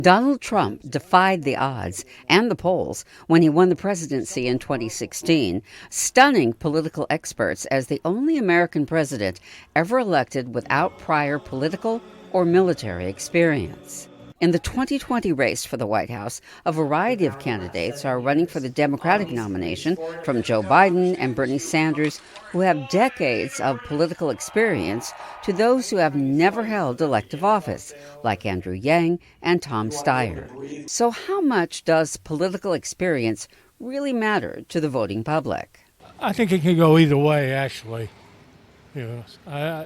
Donald Trump defied the odds and the polls when he won the presidency in 2016, stunning political experts as the only American president ever elected without prior political or military experience. In the 2020 race for the White House, a variety of candidates are running for the Democratic nomination, from Joe Biden and Bernie Sanders, who have decades of political experience, to those who have never held elective office, like Andrew Yang and Tom Steyer. So how much does political experience really matter to the voting public? I think it can go either way, actually. I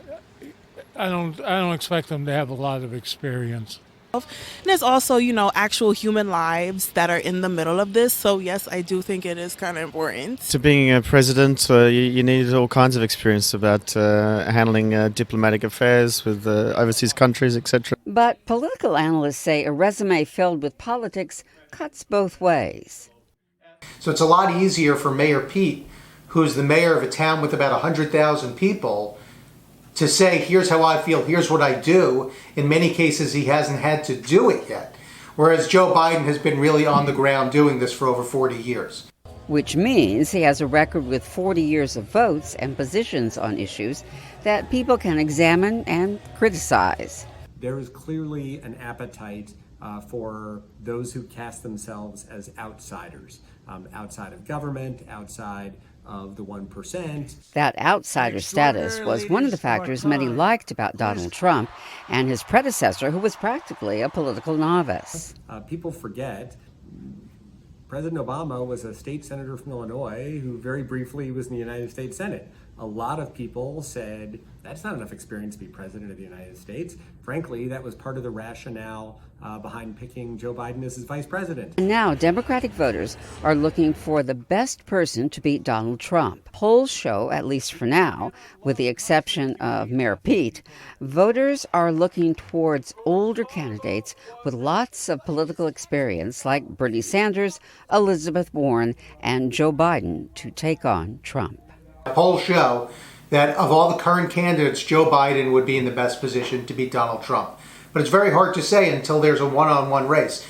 don't expect them to have a lot of experience. And there's also, actual human lives that are in the middle of this. So, yes, I do think it is kind of important. To being a president, you need all kinds of experience about handling diplomatic affairs with overseas countries, etc. But political analysts say a resume filled with politics cuts both ways. So it's a lot easier for Mayor Pete, who's the mayor of a town with about 100,000 people, to say, here's how I feel, here's what I do. In many cases, he hasn't had to do it yet. Whereas Joe Biden has been really on the ground doing this for over 40 years. Which means he has a record with 40 years of votes and positions on issues that people can examine and criticize. There is clearly an appetite for those who cast themselves as outsiders, outside of government, outside of the 1%. That outsider status was one of the factors many liked about Donald Trump and his predecessor, who was practically a political novice. People forget President Obama was a state senator from Illinois who very briefly was in the United States Senate. A lot of people said, that's not enough experience to be president of the United States. Frankly, that was part of the rationale behind picking Joe Biden as his vice president. And now Democratic voters are looking for the best person to beat Donald Trump. Polls show, at least for now, with the exception of Mayor Pete, voters are looking towards older candidates with lots of political experience like Bernie Sanders, Elizabeth Warren, and Joe Biden to take on Trump. Polls show that of all the current candidates, Joe Biden would be in the best position to beat Donald Trump. But it's very hard to say until there's a one-on-one race.